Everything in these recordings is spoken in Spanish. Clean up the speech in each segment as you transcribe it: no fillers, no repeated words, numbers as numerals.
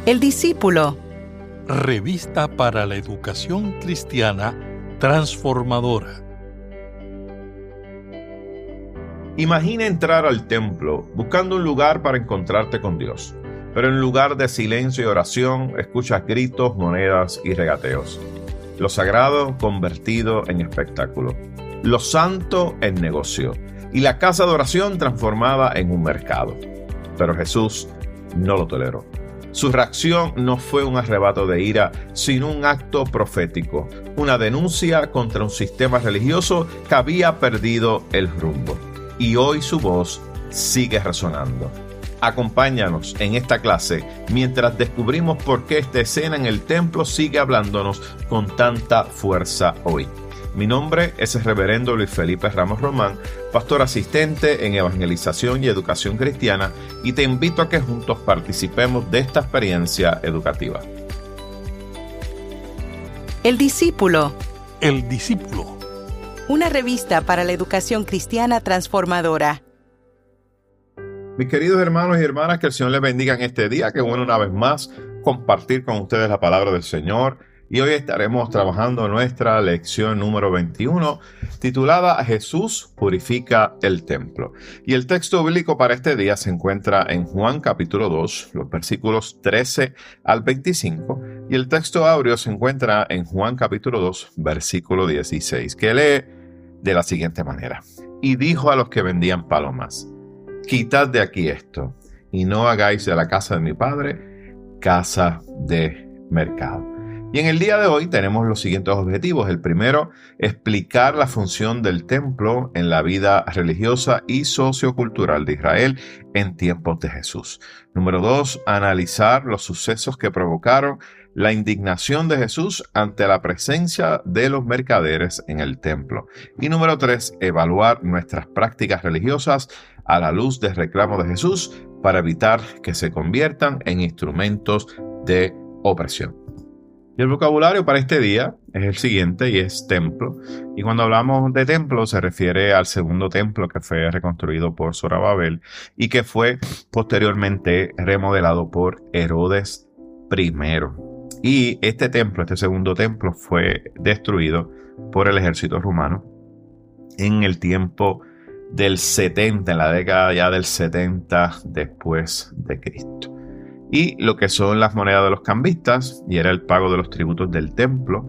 El discípulo. Revista para la educación cristiana transformadora. Imagina entrar al templo buscando un lugar para encontrarte con Dios, pero en lugar de silencio y oración, escuchas gritos, monedas y regateos. Lo sagrado convertido en espectáculo, lo santo en negocio y la casa de oración transformada en un mercado. Pero Jesús no lo toleró. Su reacción no fue un arrebato de ira, sino un acto profético, una denuncia contra un sistema religioso que había perdido el rumbo. Y hoy su voz sigue resonando. Acompáñanos en esta clase mientras descubrimos por qué esta escena en el templo sigue hablándonos con tanta fuerza hoy. Mi nombre es el reverendo Luis Felipe Ramos Román, pastor asistente en evangelización y educación cristiana, y te invito a que juntos participemos de esta experiencia educativa. El discípulo. El discípulo. Una revista para la educación cristiana transformadora. Mis queridos hermanos y hermanas, que el Señor les bendiga en este día. Qué bueno una vez más compartir con ustedes la palabra del Señor. Y hoy estaremos trabajando nuestra lección número 21, titulada Jesús purifica el templo. Y el texto bíblico para este día se encuentra en Juan capítulo 2, los versículos 13 al 25. Y el texto áureo se encuentra en Juan capítulo 2, versículo 16, que lee de la siguiente manera. Y dijo a los que vendían palomas: quitad de aquí esto, y no hagáis de la casa de mi padre casa de mercado. Y en el día de hoy tenemos los siguientes objetivos. El primero, explicar la función del templo en la vida religiosa y sociocultural de Israel en tiempos de Jesús. Número 2, analizar los sucesos que provocaron la indignación de Jesús ante la presencia de los mercaderes en el templo. Y número 3, evaluar nuestras prácticas religiosas a la luz del reclamo de Jesús para evitar que se conviertan en instrumentos de opresión. Y el vocabulario para este día es el siguiente y es templo. Y cuando hablamos de templo se refiere al segundo templo que fue reconstruido por Zorobabel y que fue posteriormente remodelado por Herodes I. Y este templo, este segundo templo, fue destruido por el ejército romano en el tiempo del 70, en la década ya del 70 después de Cristo. Y lo que son las monedas de los cambistas, y era el pago de los tributos del templo,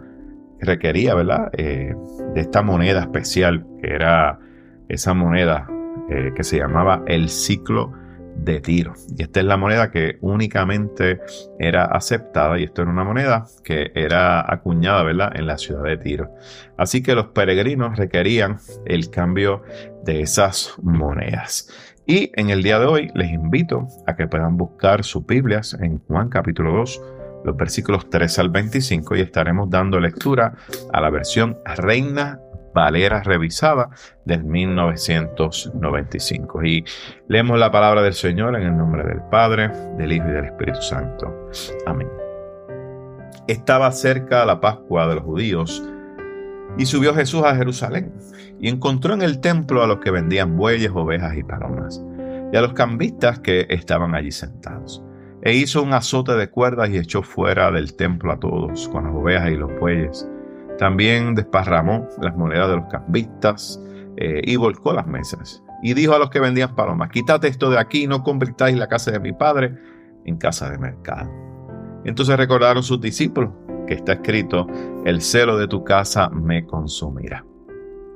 requería, ¿verdad?, de esta moneda especial, que era esa moneda que se llamaba el siclo de Tiro. Y esta es la moneda que únicamente era aceptada, y esto era una moneda que era acuñada, ¿verdad?, en la ciudad de Tiro. Así que los peregrinos requerían el cambio de esas monedas. Y en el día de hoy les invito a que puedan buscar sus Biblias en Juan capítulo 2, los versículos 13 al 25, y estaremos dando lectura a la versión Reina Valera revisada del 1995. Y leemos la palabra del Señor en el nombre del Padre, del Hijo y del Espíritu Santo. Amén. Estaba cerca la Pascua de los judíos, y subió Jesús a Jerusalén, y encontró en el templo a los que vendían bueyes, ovejas y palomas, y a los cambistas que estaban allí sentados. E hizo un azote de cuerdas y echó fuera del templo a todos, con las ovejas y los bueyes. También desparramó las monedas de los cambistas y volcó las mesas. Y dijo a los que vendían palomas: quitad esto de aquí y no convirtáis la casa de mi padre en casa de mercado. Entonces recordaron sus discípulos que está escrito: el celo de tu casa me consumirá.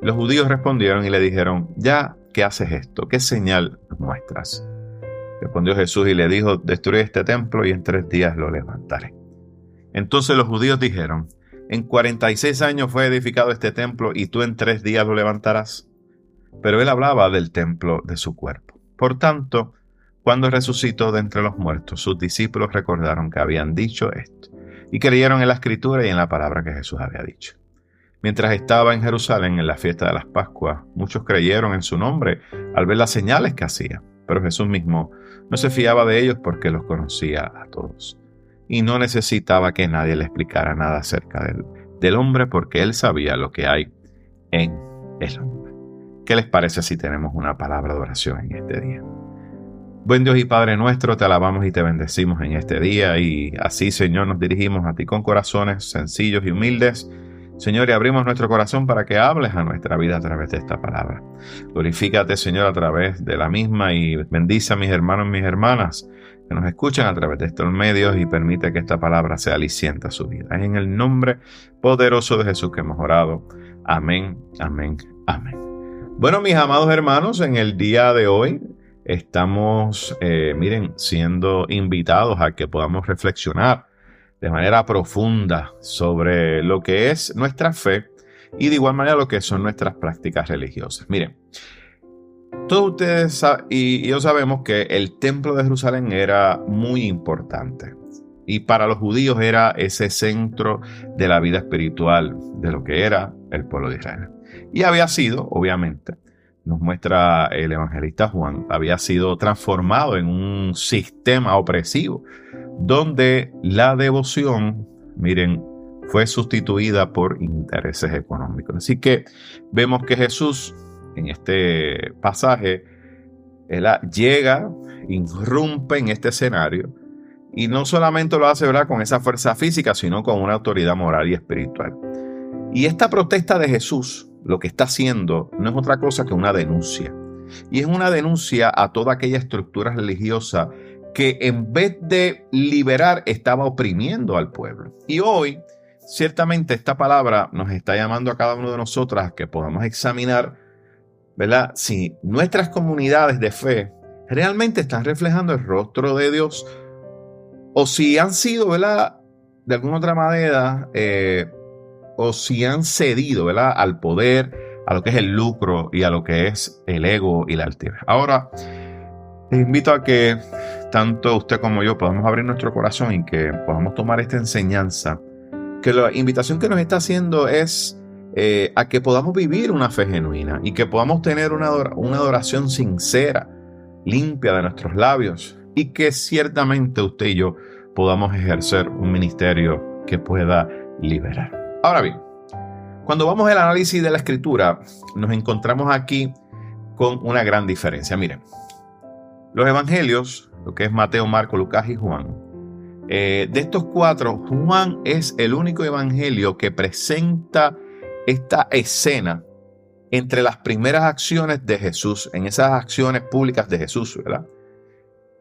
Los judíos respondieron y le dijeron: ya que haces esto, ¿qué señal nos muestras? Respondió Jesús y le dijo: destruye este templo y en 3 días lo levantaré. Entonces los judíos dijeron: en 46 años fue edificado este templo y tú en 3 días lo levantarás. Pero él hablaba del templo de su cuerpo. Por tanto, cuando resucitó de entre los muertos, sus discípulos recordaron que habían dicho esto y creyeron en la Escritura y en la palabra que Jesús había dicho. Mientras estaba en Jerusalén en la fiesta de las Pascuas, muchos creyeron en su nombre al ver las señales que hacía, pero Jesús mismo no se fiaba de ellos porque los conocía a todos. Y no necesitaba que nadie le explicara nada acerca del hombre, porque él sabía lo que hay en el hombre. ¿Qué les parece si tenemos una palabra de oración en este día? Buen Dios y Padre nuestro, te alabamos y te bendecimos en este día y así, Señor, nos dirigimos a ti con corazones sencillos y humildes. Señor, y abrimos nuestro corazón para que hables a nuestra vida a través de esta palabra. Glorifícate, Señor, a través de la misma y bendice a mis hermanos y mis hermanas que nos escuchan a través de estos medios y permite que esta palabra sea aliciente a su vida. Es en el nombre poderoso de Jesús que hemos orado. Amén, amén, amén. Bueno, mis amados hermanos, en el día de hoy estamos, siendo invitados a que podamos reflexionar de manera profunda sobre lo que es nuestra fe y de igual manera lo que son nuestras prácticas religiosas. Miren, todos ustedes y yo sabemos que el templo de Jerusalén era muy importante y para los judíos era ese centro de la vida espiritual de lo que era el pueblo de Israel. Y había sido, obviamente, nos muestra el evangelista Juan, había sido transformado en un sistema opresivo donde la devoción, fue sustituida por intereses económicos. Así que vemos que Jesús, en este pasaje, él llega, irrumpe en este escenario y no solamente lo hace, ¿verdad?, con esa fuerza física, sino con una autoridad moral y espiritual. Y esta protesta de Jesús, lo que está haciendo no es otra cosa que una denuncia. Y es una denuncia a toda aquella estructura religiosa que en vez de liberar estaba oprimiendo al pueblo. Y hoy, ciertamente, esta palabra nos está llamando a cada uno de nosotros a que podamos examinar, ¿verdad?, si nuestras comunidades de fe realmente están reflejando el rostro de Dios o si han sido, ¿verdad?, de alguna otra manera, o si han cedido, ¿verdad?, al poder, a lo que es el lucro y a lo que es el ego y la altivez. Ahora, les invito a que tanto usted como yo podamos abrir nuestro corazón y que podamos tomar esta enseñanza, que la invitación que nos está haciendo es a que podamos vivir una fe genuina y que podamos tener una adoración sincera, limpia de nuestros labios y que ciertamente usted y yo podamos ejercer un ministerio que pueda liberar. Ahora bien, cuando vamos al análisis de la Escritura, nos encontramos aquí con una gran diferencia. Miren, los evangelios, lo que es Mateo, Marcos, Lucas y Juan, de estos cuatro, Juan es el único evangelio que presenta esta escena entre las primeras acciones de Jesús, en esas acciones públicas de Jesús, ¿verdad?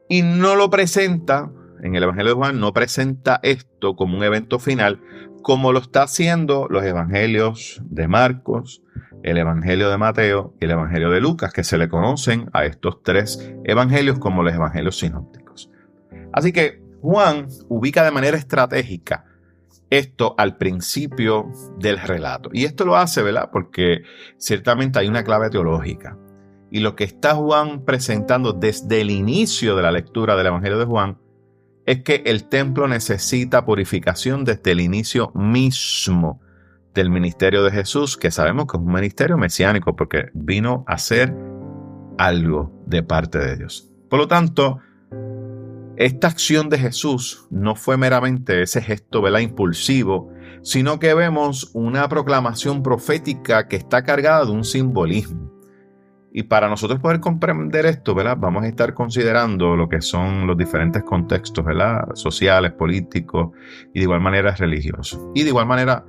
Y no lo presenta, en el evangelio de Juan, no presenta esto como un evento final, como lo está haciendo los evangelios de Marcos, el evangelio de Mateo y el evangelio de Lucas, que se le conocen a estos tres evangelios como los evangelios sinópticos. Así que Juan ubica de manera estratégica esto al principio del relato. Y esto lo hace, ¿verdad?, porque ciertamente hay una clave teológica. Y lo que está Juan presentando desde el inicio de la lectura del evangelio de Juan es que el templo necesita purificación desde el inicio mismo del ministerio de Jesús, que sabemos que es un ministerio mesiánico porque vino a hacer algo de parte de Dios. Por lo tanto, esta acción de Jesús no fue meramente ese gesto, ¿verdad?, impulsivo, sino que vemos una proclamación profética que está cargada de un simbolismo. Y para nosotros poder comprender esto, ¿verdad?, vamos a estar considerando lo que son los diferentes contextos, ¿verdad?, sociales, políticos y de igual manera religiosos. Y de igual manera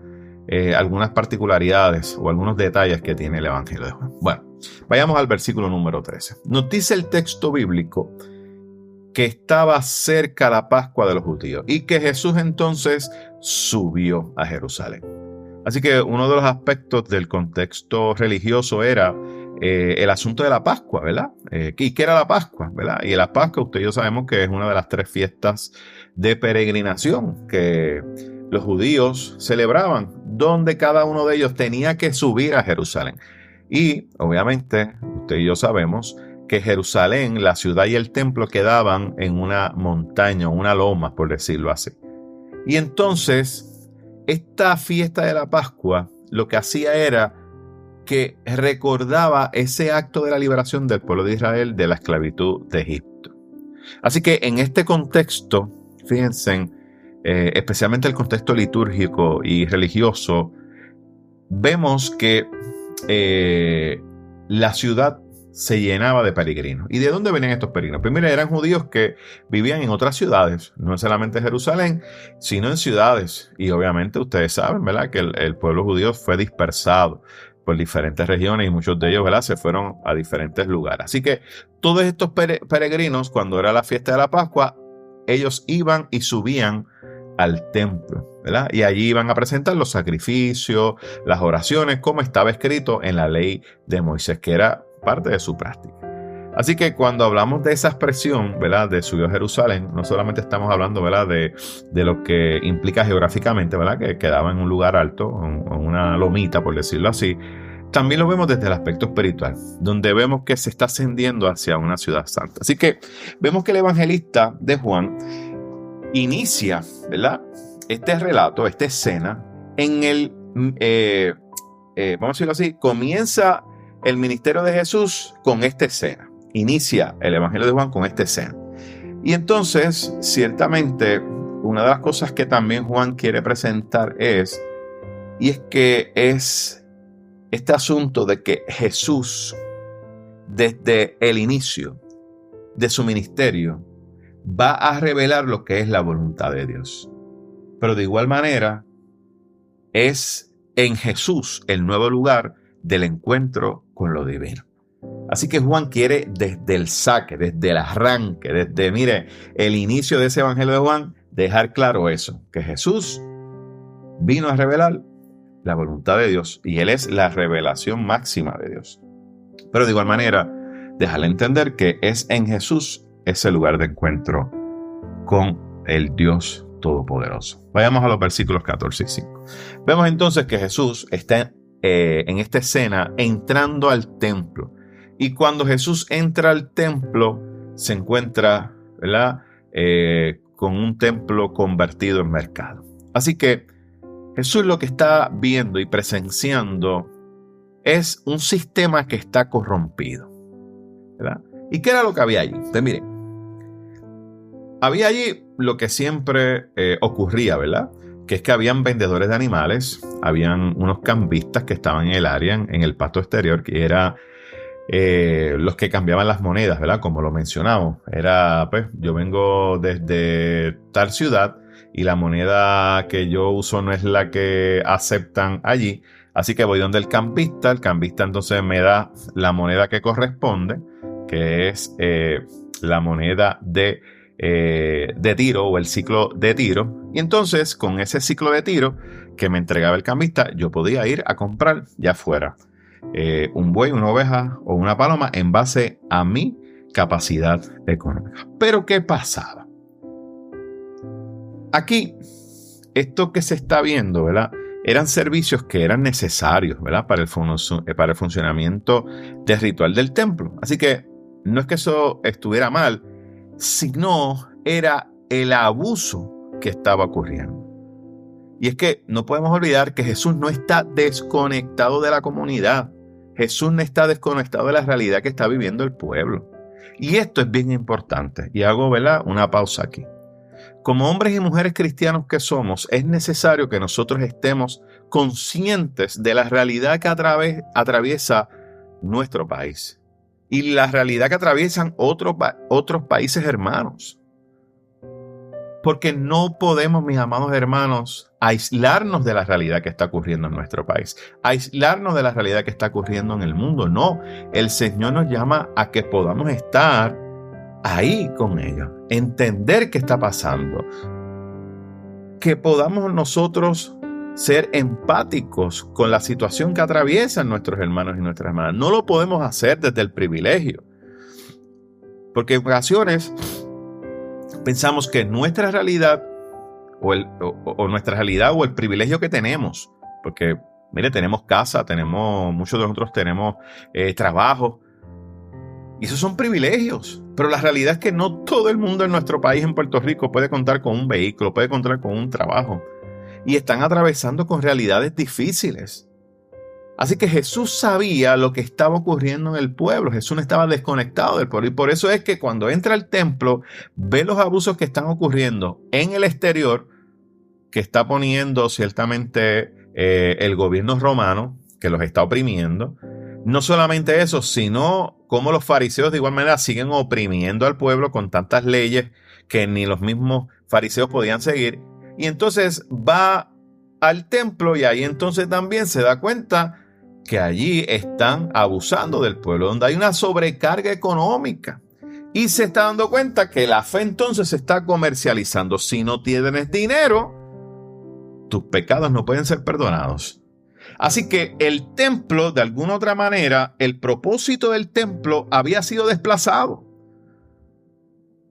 algunas particularidades o algunos detalles que tiene el Evangelio de Juan. Bueno, vayamos al versículo número 13. Nos dice el texto bíblico que estaba cerca la Pascua de los judíos y que Jesús entonces subió a Jerusalén. Así que uno de los aspectos del contexto religioso era el asunto de la Pascua, ¿verdad? ¿Y qué era la Pascua, verdad? Y la Pascua, usted y yo sabemos que es una de las 3 fiestas de peregrinación que los judíos celebraban, donde cada uno de ellos tenía que subir a Jerusalén. Y, obviamente, usted y yo sabemos que Jerusalén, la ciudad y el templo quedaban en una montaña, una loma, por decirlo así. Y entonces, esta fiesta de la Pascua, lo que hacía era que recordaba ese acto de la liberación del pueblo de Israel de la esclavitud de Egipto. Así que en este contexto, fíjense, especialmente el contexto litúrgico y religioso, vemos que la ciudad se llenaba de peregrinos. ¿Y de dónde venían estos peregrinos? Pues mira, eran judíos que vivían en otras ciudades, no solamente en Jerusalén, sino en ciudades. Y obviamente ustedes saben, ¿verdad?, que el pueblo judío fue dispersado por diferentes regiones y muchos de ellos, ¿verdad?, se fueron a diferentes lugares. Así que todos estos peregrinos, cuando era la fiesta de la Pascua, ellos iban y subían al templo, ¿verdad? Y allí iban a presentar los sacrificios, las oraciones, como estaba escrito en la ley de Moisés, que era parte de su práctica. Así que cuando hablamos de esa expresión, ¿verdad?, de subió a Jerusalén, no solamente estamos hablando, ¿verdad?, de lo que implica geográficamente, ¿verdad?, que quedaba en un lugar alto, en una lomita, por decirlo así. También lo vemos desde el aspecto espiritual, donde vemos que se está ascendiendo hacia una ciudad santa. Así que vemos que el evangelista de Juan inicia, ¿verdad?, este relato, esta escena, en el, vamos a decirlo así, comienza el ministerio de Jesús con esta escena. Inicia el Evangelio de Juan con esta escena. Y entonces, ciertamente, una de las cosas que también Juan quiere presentar es este asunto de que Jesús, desde el inicio de su ministerio, va a revelar lo que es la voluntad de Dios. Pero de igual manera, es en Jesús el nuevo lugar del encuentro con lo divino. Así que Juan quiere desde el saque, desde el arranque, desde, mire, el inicio de ese evangelio de Juan, dejar claro eso, que Jesús vino a revelar la voluntad de Dios y Él es la revelación máxima de Dios. Pero de igual manera, dejarle entender que es en Jesús ese lugar de encuentro con el Dios Todopoderoso. Vayamos a los versículos 14 y 5. Vemos entonces que Jesús está en esta escena entrando al templo. Y cuando Jesús entra al templo, se encuentra, ¿verdad?, con un templo convertido en mercado. Así que Jesús lo que está viendo y presenciando es un sistema que está corrompido, ¿verdad? ¿Y qué era lo que había allí? Pues mire, había allí lo que siempre ocurría, ¿verdad?, que es que habían vendedores de animales, habían unos cambistas que estaban en el área, en el pasto exterior, que era los que cambiaban las monedas, ¿verdad? Como lo mencionamos, era, pues, yo vengo desde tal ciudad y la moneda que yo uso no es la que aceptan allí, así que voy donde el cambista entonces me da la moneda que corresponde, que es la moneda de tiro o el ciclo de tiro. Y entonces con ese ciclo de tiro que me entregaba el cambista, yo podía ir a comprar ya fuera un buey, una oveja o una paloma en base a mi capacidad económica. Pero ¿qué pasaba? Aquí, esto que se está viendo, ¿verdad?, eran servicios que eran necesarios, ¿verdad?, para el funcionamiento del ritual del templo. Así que no es que eso estuviera mal, sino era el abuso que estaba ocurriendo. Y es que no podemos olvidar que Jesús no está desconectado de la comunidad. Jesús no está desconectado de la realidad que está viviendo el pueblo. Y esto es bien importante. Y hago, ¿verdad?, una pausa aquí. Como hombres y mujeres cristianos que somos, es necesario que nosotros estemos conscientes de la realidad que atraviesa nuestro país y la realidad que atraviesan otros países hermanos. Porque no podemos, mis amados hermanos, aislarnos de la realidad que está ocurriendo en nuestro país, aislarnos de la realidad que está ocurriendo en el mundo. No, el Señor nos llama a que podamos estar ahí con ellos, entender qué está pasando, que podamos nosotros ser empáticos con la situación que atraviesan nuestros hermanos y nuestras hermanas. No lo podemos hacer desde el privilegio, porque en ocasiones pensamos que nuestra realidad o nuestra realidad o el privilegio que tenemos, porque mire, tenemos casa, muchos de nosotros tenemos trabajo, y esos son privilegios, pero la realidad es que no todo el mundo en nuestro país, en Puerto Rico, puede contar con un vehículo, puede contar con un trabajo, y están atravesando con realidades difíciles. Así que Jesús sabía lo que estaba ocurriendo en el pueblo. Jesús no estaba desconectado del pueblo. Y por eso es que cuando entra al templo, ve los abusos que están ocurriendo en el exterior, que está poniendo ciertamente el gobierno romano, que los está oprimiendo. No solamente eso, sino cómo los fariseos de igual manera siguen oprimiendo al pueblo con tantas leyes que ni los mismos fariseos podían seguir. Y entonces va al templo y ahí entonces también se da cuenta que allí están abusando del pueblo, donde hay una sobrecarga económica. Y se está dando cuenta que la fe entonces se está comercializando. Si no tienes dinero, tus pecados no pueden ser perdonados. Así que el templo, de alguna otra manera, el propósito del templo había sido desplazado.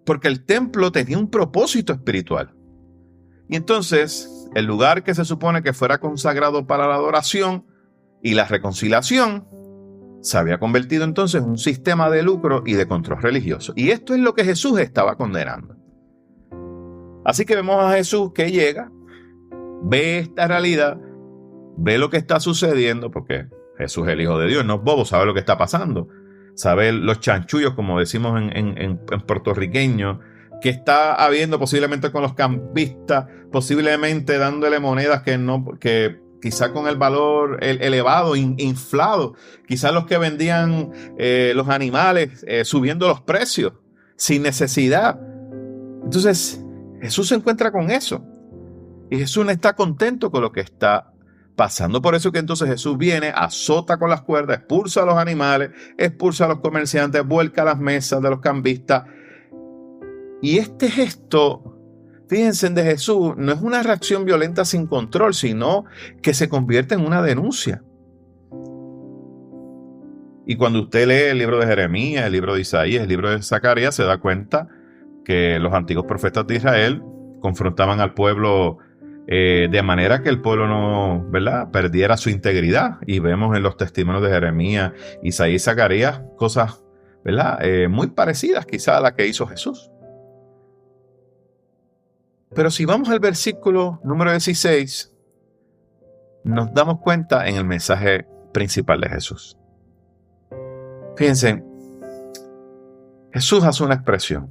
Porque el templo tenía un propósito espiritual. Y entonces, el lugar que se supone que fuera consagrado para la adoración y la reconciliación, se había convertido entonces en un sistema de lucro y de control religioso. Y esto es lo que Jesús estaba condenando. Así que vemos a Jesús que llega, ve esta realidad, ve lo que está sucediendo, porque Jesús es el Hijo de Dios, no es bobo, sabe lo que está pasando. Sabe los chanchullos, como decimos en puertorriqueño, que está habiendo posiblemente con los cambistas, posiblemente dándole monedas que quizá con el valor elevado, inflado, quizá los que vendían los animales, subiendo los precios sin necesidad. Entonces Jesús se encuentra con eso y Jesús no está contento con lo que está pasando. Por eso que entonces Jesús viene, azota con las cuerdas, expulsa a los animales, expulsa a los comerciantes, vuelca las mesas de los cambistas. Y este gesto, fíjense, de Jesús no es una reacción violenta sin control, sino que se convierte en una denuncia. Y cuando usted lee el libro de Jeremías, el libro de Isaías, el libro de Zacarías, se da cuenta que los antiguos profetas de Israel confrontaban al pueblo de manera que el pueblo no, ¿verdad?, perdiera su integridad. Y vemos en los testimonios de Jeremías, Isaías y Zacarías cosas, ¿verdad?, muy parecidas quizá a las que hizo Jesús. Pero si vamos al versículo número 16, nos damos cuenta en el mensaje principal de Jesús. Fíjense, Jesús hace una expresión.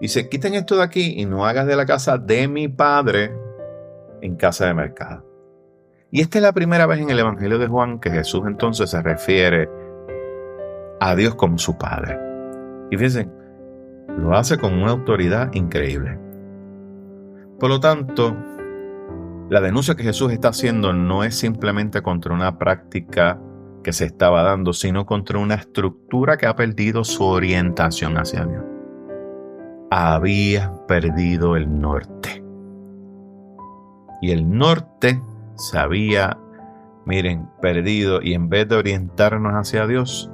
Dice, quiten esto de aquí y no hagas de la casa de mi Padre en casa de mercado. Y esta es la primera vez en el Evangelio de Juan que Jesús entonces se refiere a Dios como su Padre. Y fíjense, lo hace con una autoridad increíble. Por lo tanto, la denuncia que Jesús está haciendo no es simplemente contra una práctica que se estaba dando, sino contra una estructura que ha perdido su orientación hacia Dios. Había perdido el norte. Y el norte se había, perdido. Y en vez de orientarnos hacia Dios,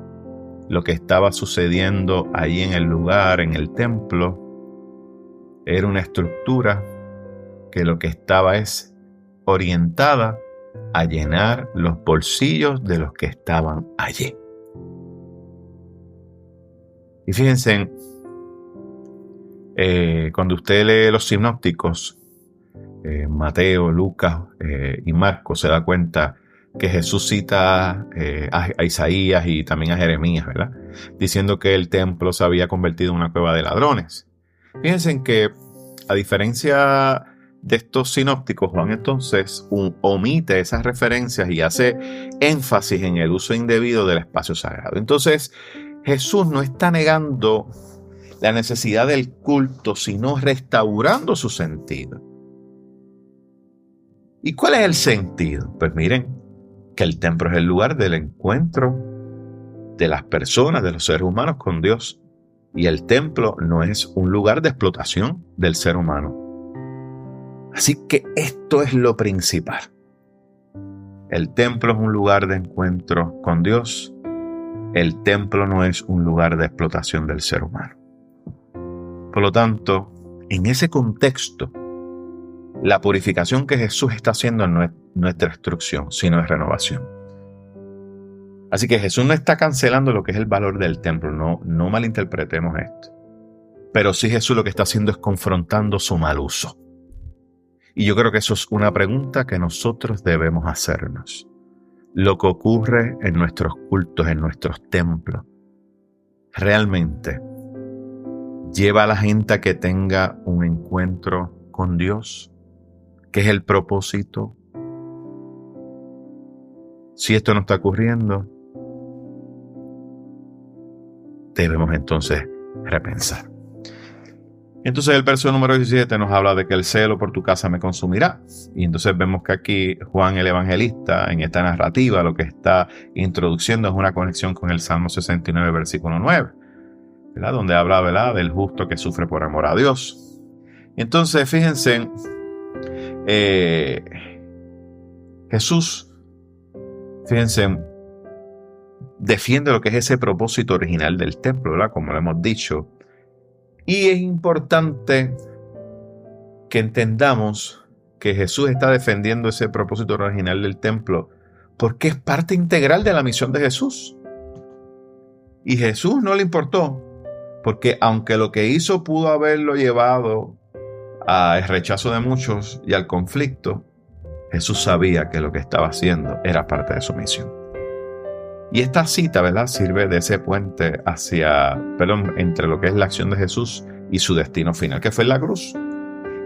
lo que estaba sucediendo allí en el lugar, en el templo, era una estructura que lo que estaba es orientada a llenar los bolsillos de los que estaban allí. Y fíjense, cuando usted lee los sinópticos, Mateo, Lucas y Marcos, se da cuenta que Jesús cita a Isaías y también a Jeremías, ¿verdad?, diciendo que el templo se había convertido en una cueva de ladrones. Fíjense que, a diferencia de estos sinópticos, Juan entonces omite esas referencias y hace énfasis en el uso indebido del espacio sagrado. Entonces, Jesús no está negando la necesidad del culto, sino restaurando su sentido. ¿Y cuál es el sentido? Pues miren, que el templo es el lugar del encuentro de las personas, de los seres humanos con Dios. Y el templo no es un lugar de explotación del ser humano. Así que esto es lo principal. El templo es un lugar de encuentro con Dios. El templo no es un lugar de explotación del ser humano. Por lo tanto, en ese contexto, la purificación que Jesús está haciendo no es destrucción, sino es renovación. Así que Jesús no está cancelando lo que es el valor del templo, no malinterpretemos esto. Pero sí Jesús lo que está haciendo es confrontando su mal uso. Y yo creo que eso es una pregunta que nosotros debemos hacernos. Lo que ocurre en nuestros cultos, en nuestros templos, ¿realmente lleva a la gente a que tenga un encuentro con Dios? ¿Qué es el propósito? Si esto no está ocurriendo, debemos entonces repensar. Entonces el verso número 17 nos habla de que el celo por tu casa me consumirá. Y entonces vemos que aquí Juan el Evangelista, en esta narrativa, lo que está introduciendo es una conexión con el Salmo 69, versículo 9, ¿verdad? Donde habla, ¿verdad?, del justo que sufre por amor a Dios. Entonces, fíjense, Jesús, defiende lo que es ese propósito original del templo, ¿verdad?, como lo hemos dicho. Y es importante que entendamos que Jesús está defendiendo ese propósito original del templo porque es parte integral de la misión de Jesús. Y Jesús no le importó, porque aunque lo que hizo pudo haberlo llevado al rechazo de muchos y al conflicto, Jesús sabía que lo que estaba haciendo era parte de su misión. Y esta cita, ¿verdad?, sirve de ese puente entre lo que es la acción de Jesús y su destino final, que fue la cruz.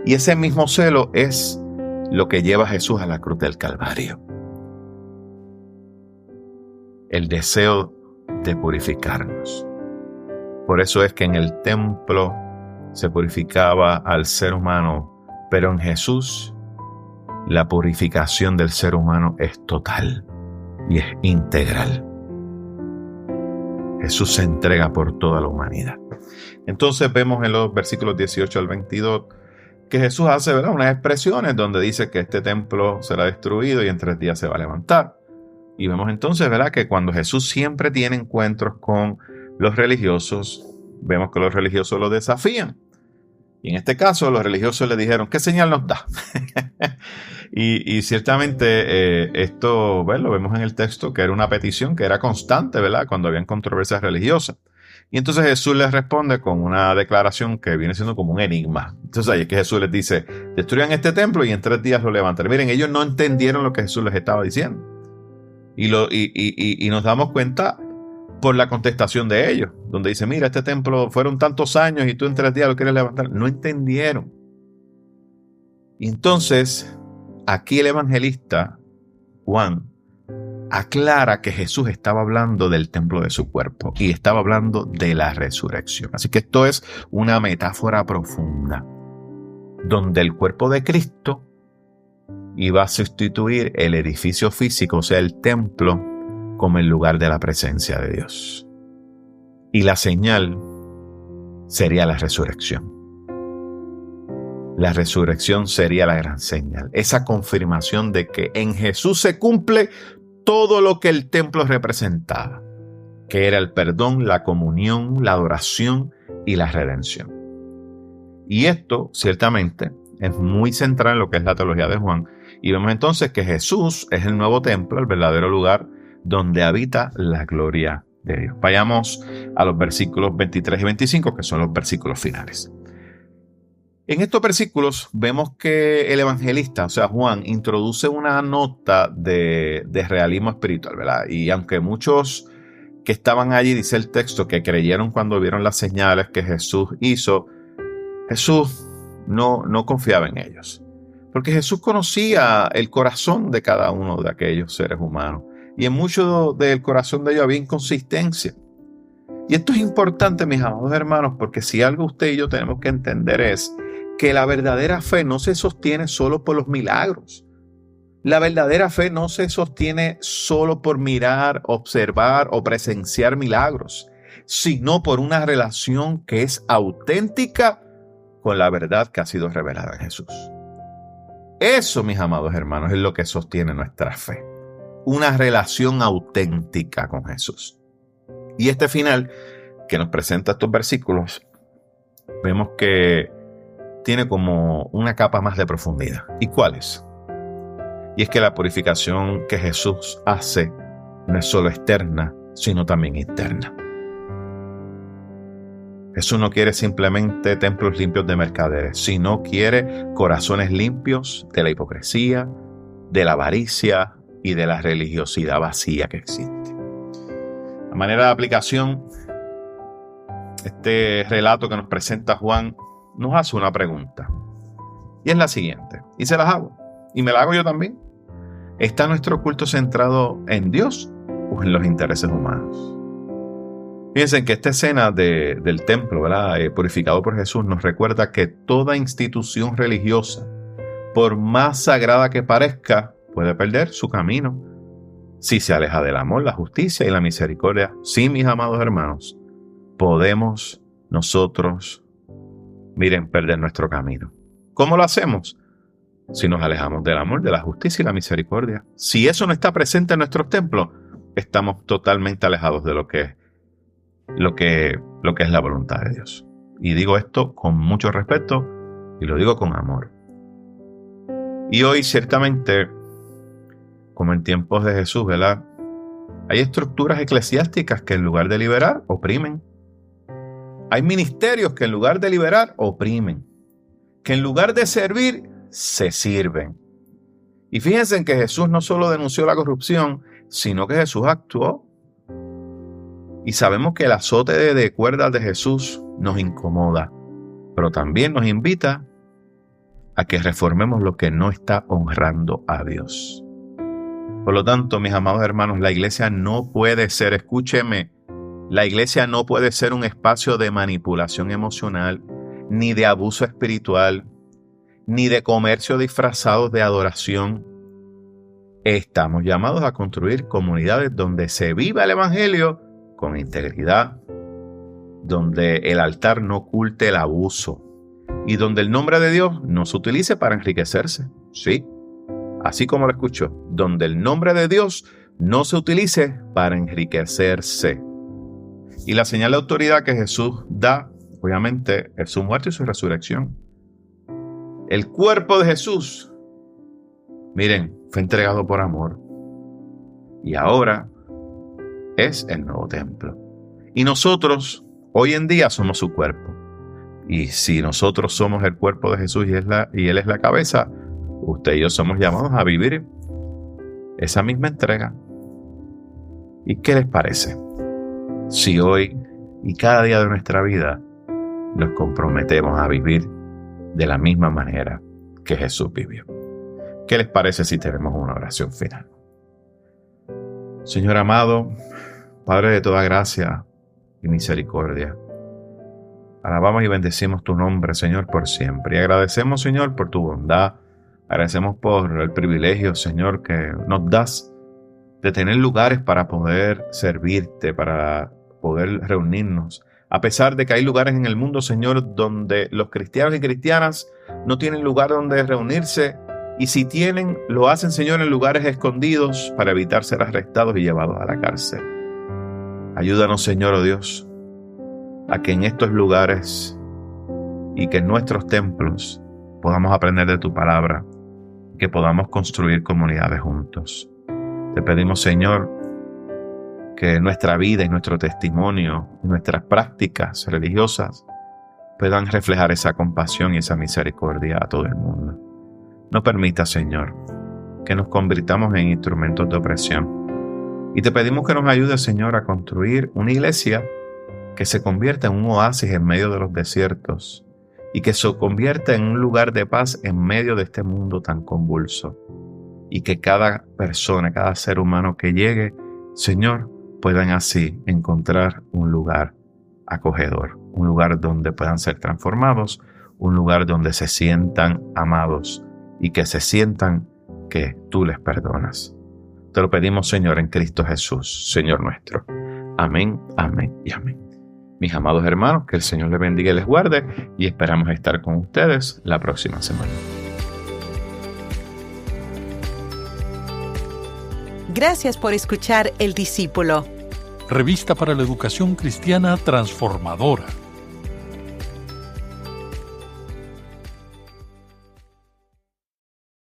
Y ese mismo celo es lo que lleva a Jesús a la cruz del Calvario. El deseo de purificarnos. Por eso es que en el templo se purificaba al ser humano, pero en Jesús la purificación del ser humano es total y es integral. Jesús se entrega por toda la humanidad. Entonces vemos en los versículos 18 al 22 que Jesús hace, ¿verdad?, unas expresiones donde dice que este templo será destruido y en 3 días se va a levantar. Y vemos entonces, ¿verdad?, que cuando Jesús siempre tiene encuentros con los religiosos, vemos que los religiosos lo desafían. Y en este caso los religiosos le dijeron, ¿qué señal nos da? y ciertamente esto, ¿ves?, lo vemos en el texto, que era una petición que era constante, ¿verdad?, cuando habían controversias religiosas. Y entonces Jesús les responde con una declaración que viene siendo como un enigma. Entonces ahí es que Jesús les dice, destruyan este templo y en 3 días lo levantaré. Miren, ellos no entendieron lo que Jesús les estaba diciendo. Y nos damos cuenta por la contestación de ellos, donde dice, mira, este templo fueron tantos años y tú en 3 días lo quieres levantar. No entendieron. Y entonces, aquí el evangelista Juan aclara que Jesús estaba hablando del templo de su cuerpo y estaba hablando de la resurrección. Así que esto es una metáfora profunda, donde el cuerpo de Cristo iba a sustituir el edificio físico, o sea, el templo, como el lugar de la presencia de Dios. Y la señal sería la resurrección. La resurrección sería la gran señal. Esa confirmación de que en Jesús se cumple todo lo que el templo representaba, que era el perdón, la comunión, la adoración y la redención. Y esto, ciertamente, es muy central en lo que es la teología de Juan. Y vemos entonces que Jesús es el nuevo templo, el verdadero lugar donde habita la gloria de Dios. Vayamos a los versículos 23 y 25, que son los versículos finales. En estos versículos vemos que el evangelista, o sea, Juan, introduce una nota de realismo espiritual, ¿verdad? Y aunque muchos que estaban allí, dice el texto, que creyeron cuando vieron las señales que Jesús hizo, Jesús no confiaba en ellos. Porque Jesús conocía el corazón de cada uno de aquellos seres humanos. Y en mucho del corazón de ellos había inconsistencia. Y esto es importante, mis amados hermanos, porque si algo usted y yo tenemos que entender es que la verdadera fe no se sostiene solo por los milagros. La verdadera fe no se sostiene solo por mirar, observar o presenciar milagros, sino por una relación que es auténtica con la verdad que ha sido revelada en Jesús. Eso, mis amados hermanos, es lo que sostiene nuestra fe. Una relación auténtica con Jesús. Y este final que nos presenta estos versículos, vemos que tiene como una capa más de profundidad. ¿Y cuál es? Y es que la purificación que Jesús hace no es solo externa, sino también interna. Jesús no quiere simplemente templos limpios de mercaderes, sino quiere corazones limpios de la hipocresía, de la avaricia y de la religiosidad vacía que existe. A manera de aplicación, este relato que nos presenta Juan nos hace una pregunta. Y es la siguiente, y se las hago, y me la hago yo también. ¿Está nuestro culto centrado en Dios o en los intereses humanos? Fíjense que esta escena del templo, ¿verdad? Purificado por Jesús, nos recuerda que toda institución religiosa, por más sagrada que parezca, puede perder su camino si se aleja del amor, la justicia y la misericordia. Sí, mis amados hermanos, podemos nosotros, perder nuestro camino. ¿Cómo lo hacemos? Si nos alejamos del amor, de la justicia y la misericordia. Si eso no está presente en nuestros templos, estamos totalmente alejados de lo que es la voluntad de Dios. Y digo esto con mucho respeto y lo digo con amor. Y hoy, ciertamente, como en tiempos de Jesús, ¿verdad? Hay estructuras eclesiásticas que en lugar de liberar, oprimen. Hay ministerios que en lugar de liberar, oprimen. Que en lugar de servir, se sirven. Y fíjense en que Jesús no solo denunció la corrupción, sino que Jesús actuó. Y sabemos que el azote de cuerdas de Jesús nos incomoda, pero también nos invita a que reformemos lo que no está honrando a Dios. Por lo tanto, mis amados hermanos, la iglesia no puede ser, escúcheme, la iglesia no puede ser un espacio de manipulación emocional, ni de abuso espiritual, ni de comercio disfrazado de adoración. Estamos llamados a construir comunidades donde se viva el evangelio con integridad, donde el altar no oculte el abuso y donde el nombre de Dios no se utilice para enriquecerse. Sí, así como lo escuchó, donde el nombre de Dios no se utilice para enriquecerse. Y la señal de autoridad que Jesús da, obviamente, es su muerte y su resurrección. El cuerpo de Jesús, fue entregado por amor. Y ahora es el nuevo templo. Y nosotros, hoy en día, somos su cuerpo. Y si nosotros somos el cuerpo de Jesús y Él es la cabeza, usted y yo somos llamados a vivir esa misma entrega. ¿Y qué les parece si hoy y cada día de nuestra vida nos comprometemos a vivir de la misma manera que Jesús vivió? ¿Qué les parece si tenemos una oración final? Señor amado, Padre de toda gracia y misericordia, alabamos y bendecimos tu nombre, Señor, por siempre. Y agradecemos, Señor, por tu bondad. Agradecemos por el privilegio, Señor, que nos das de tener lugares para poder servirte, para poder reunirnos. A pesar de que hay lugares en el mundo, Señor, donde los cristianos y cristianas no tienen lugar donde reunirse. Y si tienen, lo hacen, Señor, en lugares escondidos para evitar ser arrestados y llevados a la cárcel. Ayúdanos, Señor, oh Dios, a que en estos lugares y que en nuestros templos podamos aprender de tu palabra, que podamos construir comunidades juntos. Te pedimos, Señor, que nuestra vida y nuestro testimonio y nuestras prácticas religiosas puedan reflejar esa compasión y esa misericordia a todo el mundo. No permita, Señor, que nos convirtamos en instrumentos de opresión. Y te pedimos que nos ayudes, Señor, a construir una iglesia que se convierta en un oasis en medio de los desiertos y que se convierta en un lugar de paz en medio de este mundo tan convulso. Y que cada persona, cada ser humano que llegue, Señor, puedan así encontrar un lugar acogedor, un lugar donde puedan ser transformados, un lugar donde se sientan amados y que se sientan que tú les perdonas. Te lo pedimos, Señor, en Cristo Jesús, Señor nuestro. Amén, amén y amén. Mis amados hermanos, que el Señor les bendiga y les guarde y esperamos estar con ustedes la próxima semana. Gracias por escuchar El Discípulo. Revista para la Educación Cristiana Transformadora.